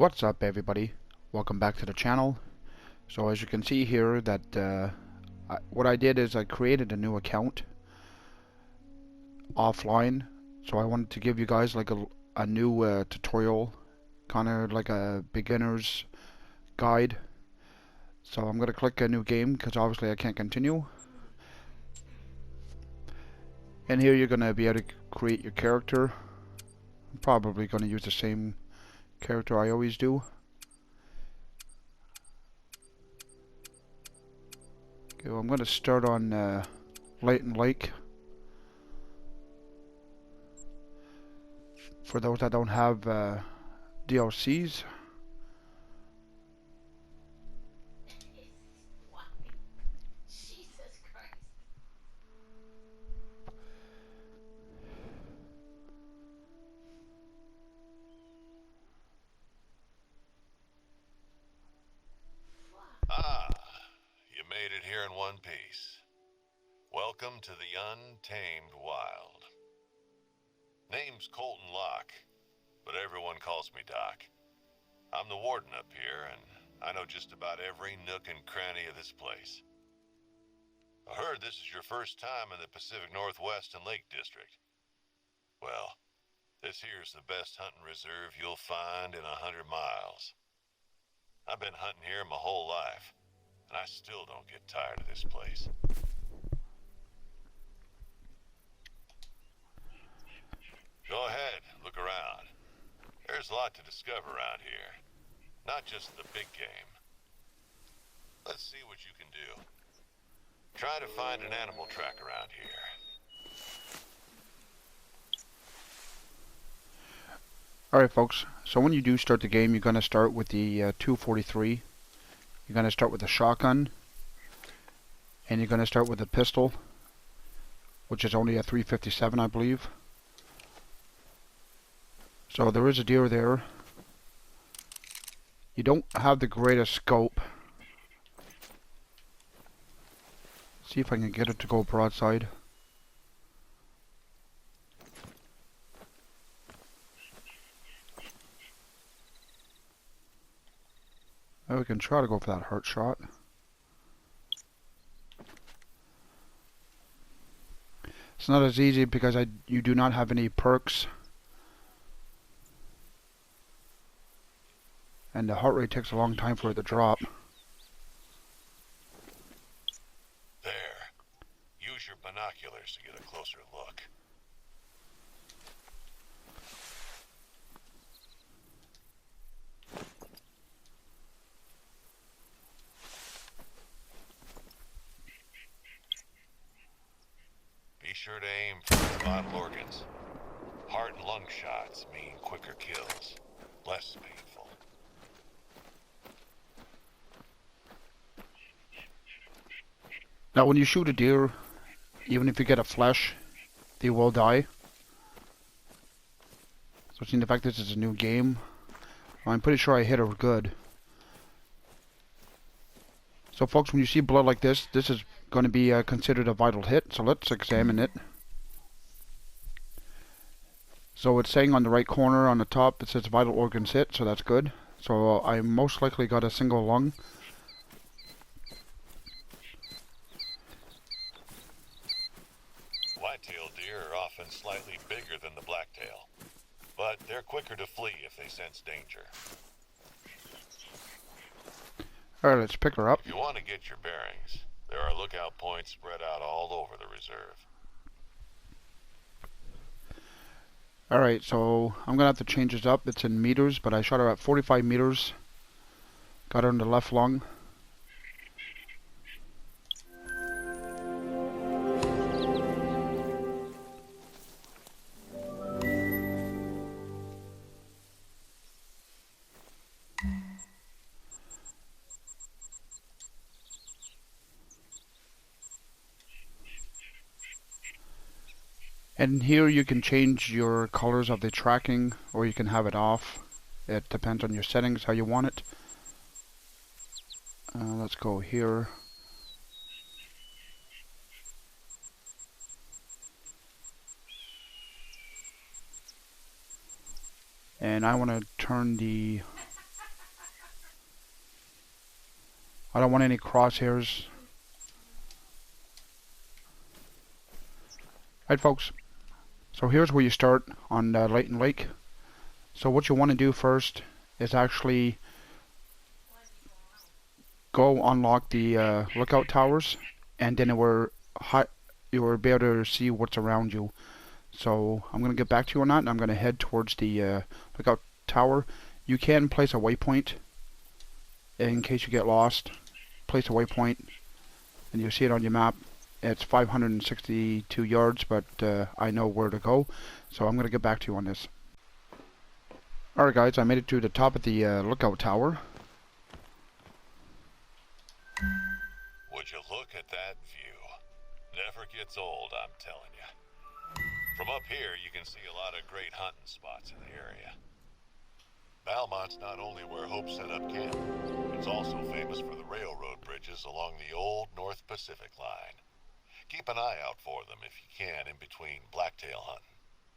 What's up, everybody? Welcome back to the channel. So as you can see here that what I did is I created a new account offline. So I wanted to give you guys like a new tutorial, kind of like a beginner's guide. So I'm gonna click a new game because obviously I can't continue. And here you're gonna be able to create your character. I'm probably gonna use the same character I always do. Okay, well, I'm gonna start on Leighton Lake. For those that don't have DLCs. You made it here in one piece. Welcome to the Untamed Wild. Name's Colton Locke, but everyone calls me Doc. I'm the warden up here, and I know just about every nook and cranny of this place. I heard this is your first time in the Pacific Northwest and Lake District. Well, this here's the best hunting reserve you'll find in 100 miles. I've been hunting here my whole life, and I still don't get tired of this place. Go ahead, look around. There's a lot to discover around here. Not just the big game. Let's see what you can do. Try to find an animal track around here. Alright folks, so when you do start the game, you're going to start with the 243. You're going to start with the shotgun. And you're going to start with the pistol, which is only a 357 I believe. So there is a deer there. You don't have the greatest scope. See if I can get it to go broadside. Oh, we can try to go for that heart shot. It's not as easy because you do not have any perks. And the heart rate takes a long time for it to drop. There. Use your binoculars to get a closer look. Be sure to aim for the vital organs. Heart and lung shots mean quicker kills, less painful. Now when you shoot a deer, even if you get a flesh, they will die. So seeing the fact this is a new game, I'm pretty sure I hit her good. So folks, when you see blood like this is going to be considered a vital hit, so let's examine it. So it's saying on the right corner on the top, it says vital organs hit, so that's good. So I most likely got a single lung. Whitetail deer are often slightly bigger than the blacktail, but they're quicker to flee if they sense danger. Alright, let's pick her up. If you want to get your bearings, there are lookout points spread out all over the reserve. Alright, so I'm going to have to change this up. It's in meters, but I shot her at 45 meters. Got her in the left lung. And here you can change your colors of the tracking, or you can have it off. It depends on your settings, how you want it. Let's go here. And I want to turn the I don't want any crosshairs. Right, folks. So here's where you start on Leighton Lake. So what you want to do first is actually go unlock the lookout towers, and then you will be able to see what's around you. So I'm going to get back to you on that, and I'm going to head towards the lookout tower. You can place a waypoint in case you get lost. Place a waypoint, and you see it on your map. It's 562 yards, but I know where to go, so I'm going to get back to you on this. Alright guys, I made it to the top of the lookout tower. Would you look at that view? Never gets old, I'm telling you. From up here, you can see a lot of great hunting spots in the area. Valmont's not only where Hope set up camp, it's also famous for the railroad bridges along the old North Pacific line. Keep an eye out for them if you can in between blacktail hunting.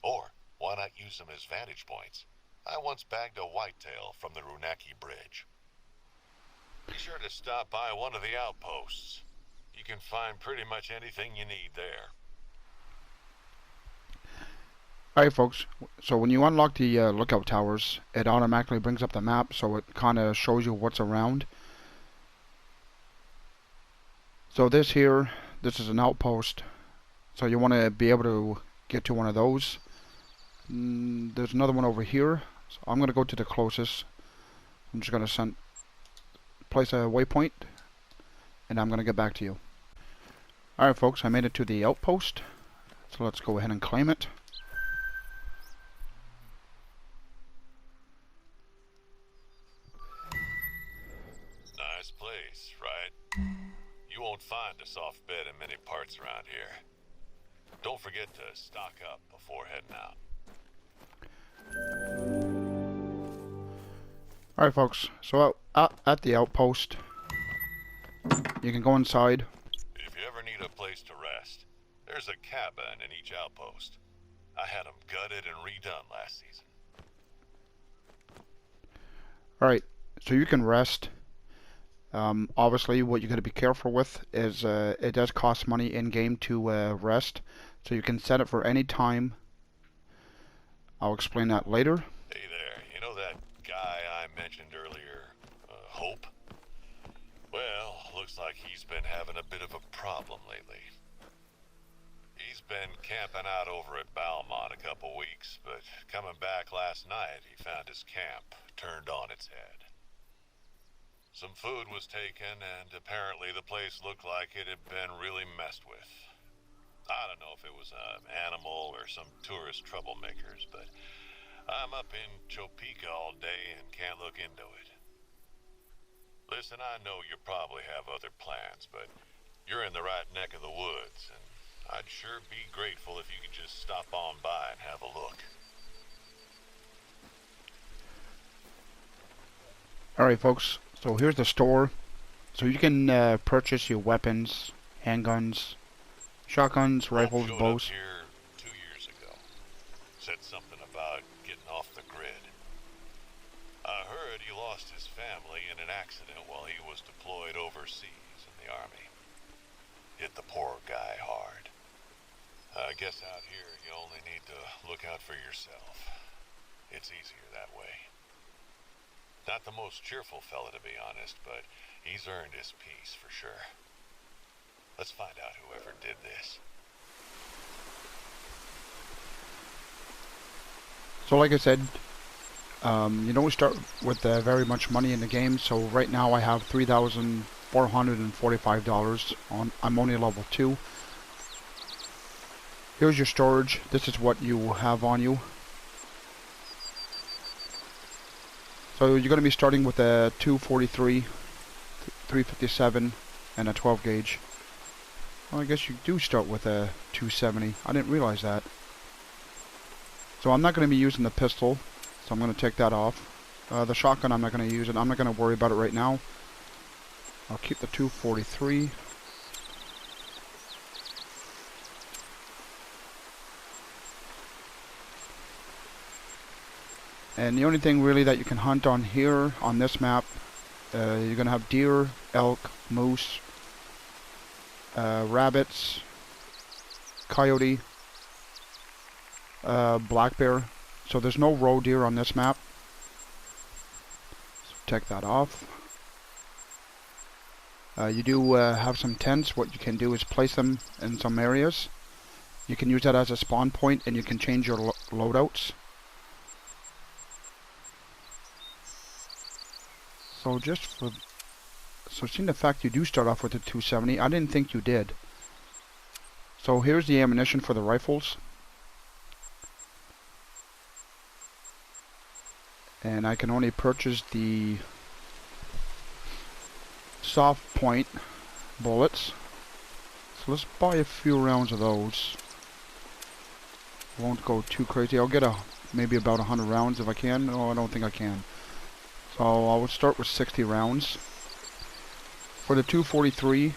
Or, why not use them as vantage points? I once bagged a whitetail from the Runaki Bridge. Be sure to stop by one of the outposts. You can find pretty much anything you need there. Alright folks, so when you unlock the lookout towers, it automatically brings up the map, so it kind of shows you what's around. So this is an outpost, so you want to be able to get to one of those. There's another one over here, so I'm going to go to the closest. I'm just going to place a waypoint, and I'm going to get back to you. Alright folks, I made it to the outpost, so let's go ahead and claim it. Nice place, right? You won't find a soft bed in many parts around here. Don't forget to stock up before heading out. Alright folks, so at the outpost, you can go inside. If you ever need a place to rest, there's a cabin in each outpost. I had them gutted and redone last season. Alright, so you can rest. Obviously, what you got to be careful with is it does cost money in-game to rest. So you can set it for any time. I'll explain that later. Hey there, you know that guy I mentioned earlier, Hope? Well, looks like he's been having a bit of a problem lately. He's been camping out over at Valmont a couple weeks, but coming back last night, he found his camp turned on its head. Some food was taken, and apparently the place looked like it had been really messed with. I don't know if it was an animal or some tourist troublemakers, but I'm up in Topeka all day and can't look into it. Listen, I know you probably have other plans, but you're in the right neck of the woods, and I'd sure be grateful if you could just stop on by and have a look. Alright folks, so here's the store. So you can purchase your weapons, handguns, shotguns, rifles, bows. Here 2 years ago. Said something about getting off the grid. I heard he lost his family in an accident while he was deployed overseas in the army. Hit the poor guy hard. I guess out here you only need to look out for yourself. It's easier that way. Not the most cheerful fella, to be honest, but he's earned his peace for sure. Let's find out whoever did this. So like I said, you don't start with very much money in the game. So right now I have $3,445 on. I'm only level 2. Here's your storage. This is what you have on you. So you're going to be starting with a 243, 357, and a 12 gauge. Well, I guess you do start with a 270. I didn't realize that. So I'm not going to be using the pistol, so I'm going to take that off. The shotgun, I'm not going to use it. I'm not going to worry about it right now. I'll keep the 243. And the only thing really that you can hunt on here, on this map, You're going to have deer, elk, moose, rabbits, coyote, black bear. So there's no roe deer on this map. So take that off. You do have some tents. What you can do is place them in some areas. You can use that as a spawn point, and you can change your loadouts. So seeing the fact you do start off with a 270, I didn't think you did. So here's the ammunition for the rifles. And I can only purchase the soft point bullets. So let's buy a few rounds of those. Won't go too crazy. I'll get maybe about 100 rounds if I can. No, I don't think I can. So I will start with 60 rounds. For the 243,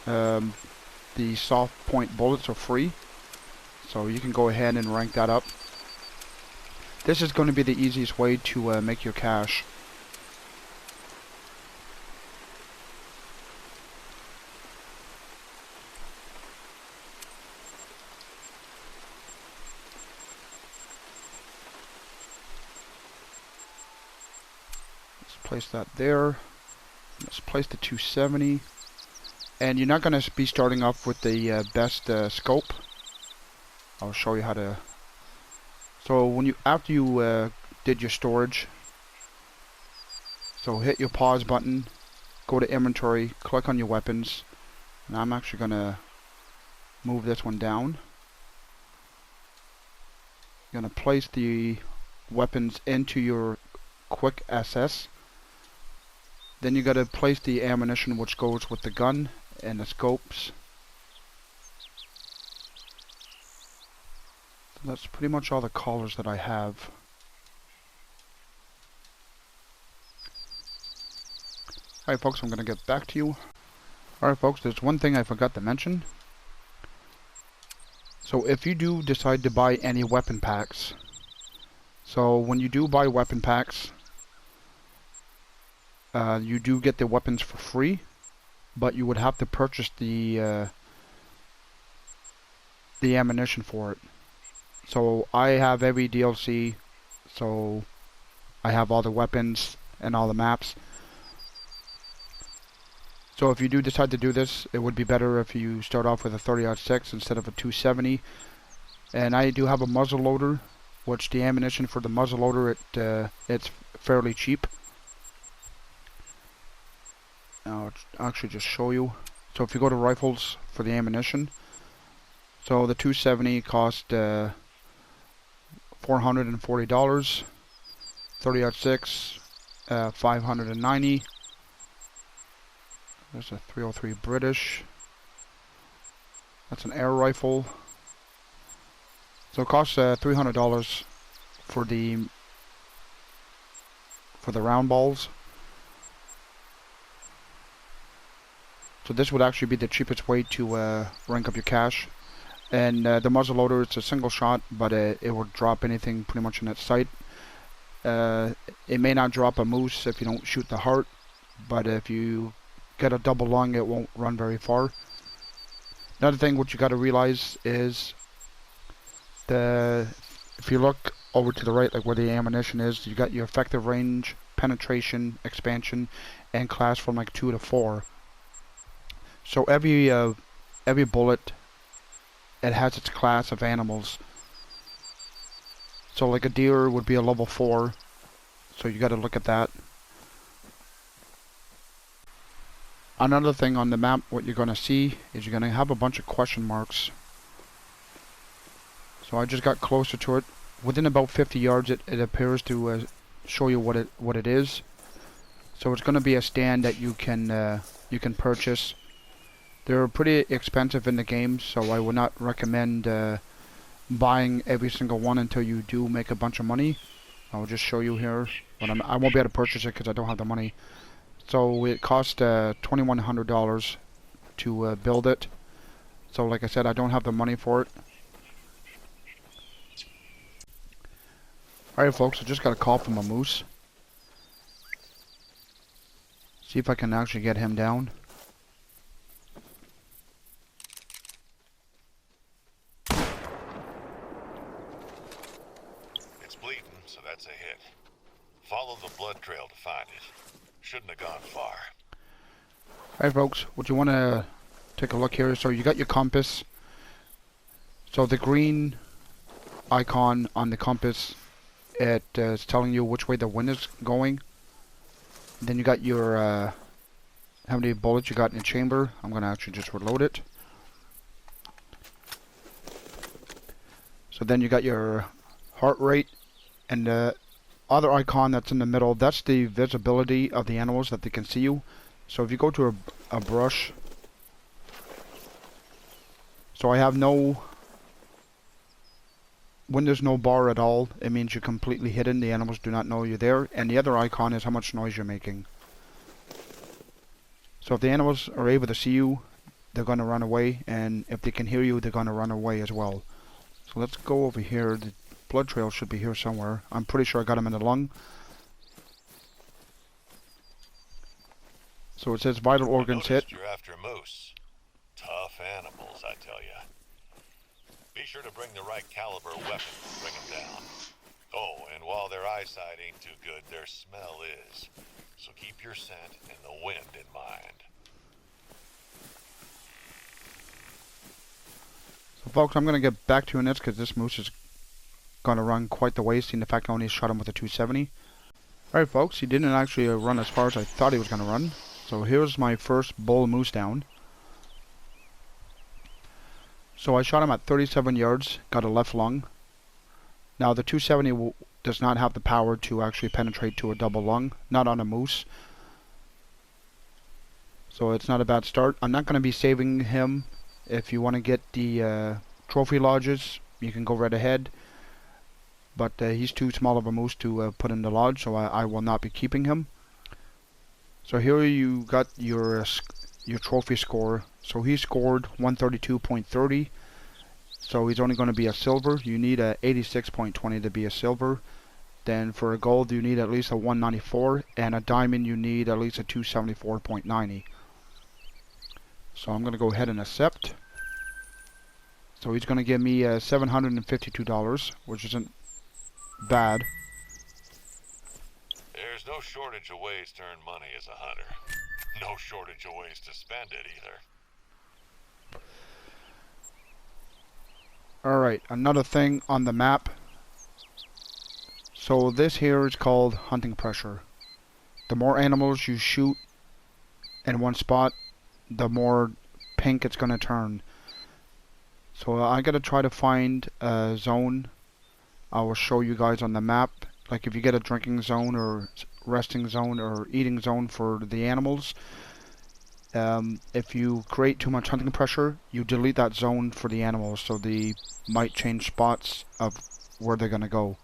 the soft point bullets are free. So you can go ahead and rank that up. This is going to be the easiest way to make your cash. Place that there. Let's place the 270. And you're not going to be starting off with the best scope. I'll show you how to. So after you did your storage, so hit your pause button, go to inventory, click on your weapons, and I'm actually going to move this one down. You're going to place the weapons into your quick SS. Then you got to place the ammunition which goes with the gun and the scopes. That's pretty much all the colors that I have. Alright folks, I'm going to get back to you. Alright folks, there's one thing I forgot to mention. So if you do decide to buy any weapon packs, so when you do buy weapon packs, you do get the weapons for free, but you would have to purchase the ammunition for it. So I have every DLC, so I have all the weapons and all the maps. So if you do decide to do this, it would be better if you start off with a 30-06 instead of a 270. And I do have a muzzle loader, which the ammunition for the muzzle loader, it's fairly cheap. I'll actually just show you. So if you go to rifles for the ammunition, so the 270 cost $440, 30-06, $590. There's a 303 British. That's an air rifle. So it costs $300 for the round balls. So this would actually be the cheapest way to rank up your cash. And the muzzle loader, it's a single shot, but it will drop anything pretty much in its sight. It may not drop a moose if you don't shoot the heart, but if you get a double lung, it won't run very far. Another thing what you got to realize is if you look over to the right, like where the ammunition is, you got your effective range, penetration, expansion, and class from like 2 to 4. So every bullet, it has its class of animals. So like a deer would be a level 4. So you got to look at that. Another thing on the map, what you're going to see is you're going to have a bunch of question marks. So I just got closer to it. Within about 50 yards, it appears to show you what it is. So it's going to be a stand that you can purchase. They're pretty expensive in the game, so I would not recommend buying every single one until you do make a bunch of money. I'll just show you here, but I won't be able to purchase it because I don't have the money. So it cost $2,100 to build it. So like I said, I don't have the money for it. Alright folks, I just got a call from a moose. See if I can actually get him down. It's bleeding, so that's a hit. Follow the blood trail to find it. Shouldn't have gone far. Alright folks, what you want to take a look here. So you got your compass. So the green icon on the compass, it is telling you which way the wind is going. Then you got your how many bullets you got in the chamber. I'm going to actually just reload it. So then you got your heart rate, and the other icon that's in the middle, that's the visibility of the animals, that they can see you. So if you go to a brush, so I have no, when there's no bar at all, it means you're completely hidden. The animals do not know you're there. And the other icon is how much noise you're making. So if the animals are able to see you, they're going to run away. And if they can hear you, they're going to run away as well. So let's go over here. The blood trail should be here somewhere. I'm pretty sure I got him in the lung. So it says vital organs hit. You're after moose. Tough animals, I tell ya. Be sure to bring the right caliber weapon to bring them down. Oh, and while their eyesight ain't too good, their smell is. So keep your scent and the wind in mind. So folks, I'm going to get back to you on this because this moose is going to run quite the way, seeing the fact I only shot him with a 270. Alright folks, he didn't actually run as far as I thought he was going to run. So here's my first bull moose down. So I shot him at 37 yards, got a left lung. Now the 270 does not have the power to actually penetrate to a double lung, not on a moose. So it's not a bad start. I'm not going to be saving him. If you want to get the trophy lodges, you can go right ahead. But he's too small of a moose to put in the lodge, so I will not be keeping him. So here you got your trophy score. So he scored 132.30. So he's only going to be a silver. You need a 86.20 to be a silver. Then for a gold you need at least a 194, and a diamond you need at least a 274.90. So I'm going to go ahead and accept. So he's going to give me $752, which isn't bad. There's no shortage of ways to earn money as a hunter. No shortage of ways to spend it either. Alright, another thing on the map. So this here is called hunting pressure. The more animals you shoot in one spot, the more pink it's going to turn. So I got to try to find a zone. I will show you guys on the map. Like if you get a drinking zone or resting zone or eating zone for the animals, if you create too much hunting pressure, you delete that zone for the animals, so they might change spots of where they're going to go.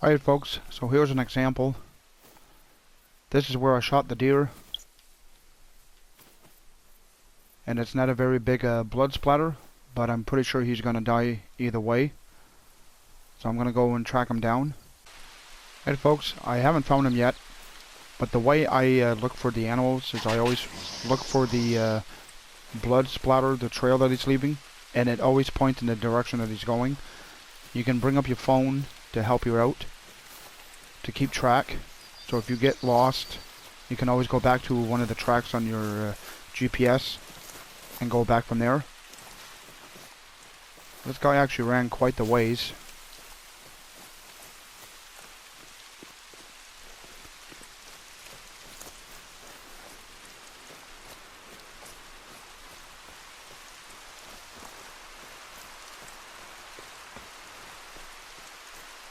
Alright folks, so here's an example. This is where I shot the deer. And it's not a very big blood splatter, but I'm pretty sure he's going to die either way. So I'm going to go and track him down. Alright folks, I haven't found him yet. But the way I look for the animals is I always look for the blood splatter, the trail that he's leaving. And it always points in the direction that he's going. You can bring up your phone to help you out, to keep track. So if you get lost, you can always go back to one of the tracks on your GPS and go back from there. This guy actually ran quite the ways.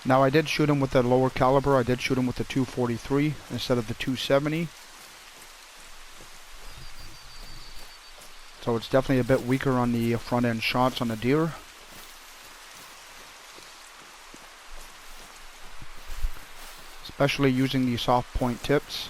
Now I did shoot him with a lower caliber. I did shoot him with the 243 instead of the 270. So it's definitely a bit weaker on the front end shots on the deer. Especially using the soft point tips.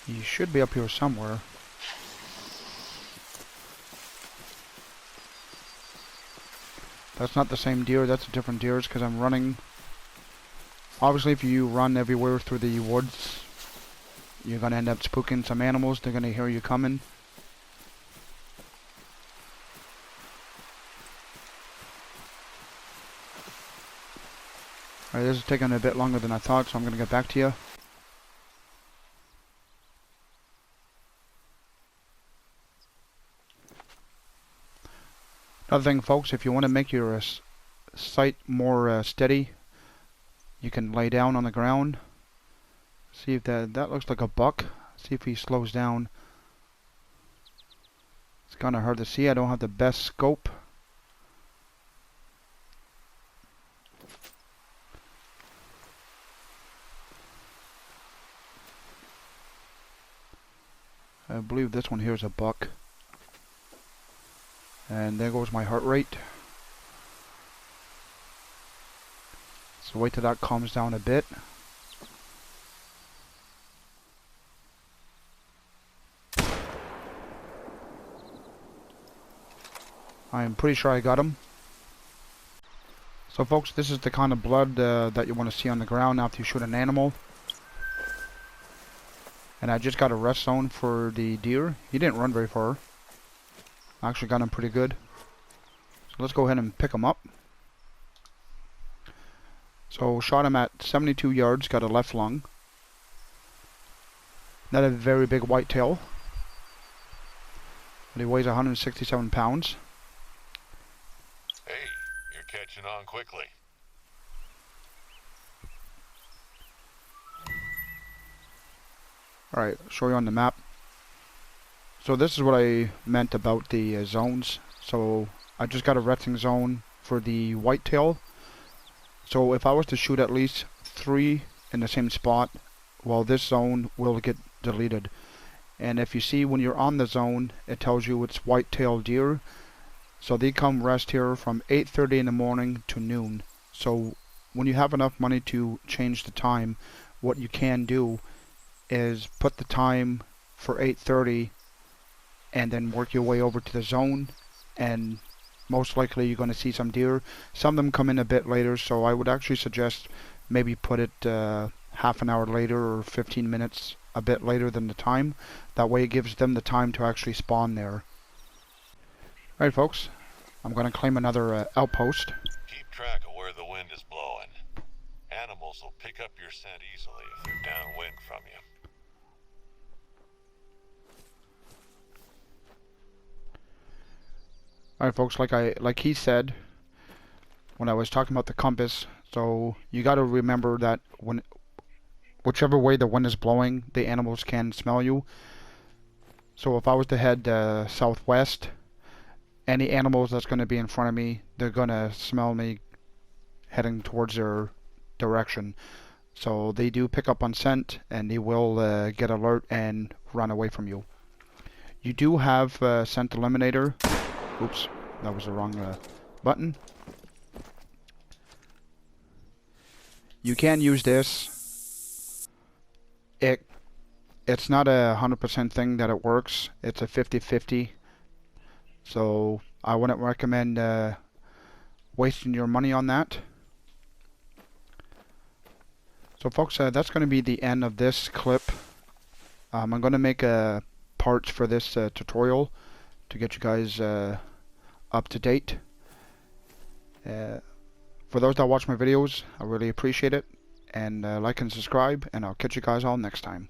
He should be up here somewhere. That's not the same deer, that's a different deer because I'm running. Obviously, if you run everywhere through the woods, you're going to end up spooking some animals. They're going to hear you coming. Alright, this is taking a bit longer than I thought, so I'm going to get back to you. Another thing, folks, if you want to make your sight more steady, you can lay down on the ground. See if that looks like a buck. See if he slows down. It's kind of hard to see. I don't have the best scope. I believe this one here is a buck. And there goes my heart rate. So wait till that calms down a bit. I'm pretty sure I got him. So folks, this is the kind of blood that you want to see on the ground after you shoot an animal. And I just got a rest zone for the deer. He didn't run very far. I actually got him pretty good. So let's go ahead and pick him up. So shot him at 72 yards, got a left lung. Not a very big whitetail. But he weighs 167 pounds. Hey, you're catching on quickly. Alright, show you on the map. So this is what I meant about the zones. So I just got a resting zone for the whitetail. So if I was to shoot at least 3 in the same spot, well, this zone will get deleted. And if you see when you're on the zone, it tells you it's whitetail deer. So they come rest here from 8:30 in the morning to noon. So when you have enough money to change the time, what you can do is put the time for 8:30 and then work your way over to the zone, and most likely you're going to see some deer. Some of them come in a bit later, so I would actually suggest maybe put it half an hour later or 15 minutes a bit later than the time. That way it gives them the time to actually spawn there. Alright folks, I'm going to claim another outpost. Keep track of where the wind is blowing. Animals will pick up your scent easily if they're downwind from you. Alright folks, like he said when I was talking about the compass, so you got to remember that whichever way the wind is blowing, the animals can smell you. So if I was to head southwest, any animals that's going to be in front of me, they're going to smell me heading towards their direction. So they do pick up on scent, and they will get alert and run away from you. You do have scent eliminator. Oops, that was the wrong button. You can use this. It's not a 100% thing that it works. It's a 50-50. So I wouldn't recommend wasting your money on that. So folks, that's going to be the end of this clip. I'm going to make parts for this tutorial to get you guys up to date. For those that watch my videos, I really appreciate it. And like and subscribe, and I'll catch you guys all next time.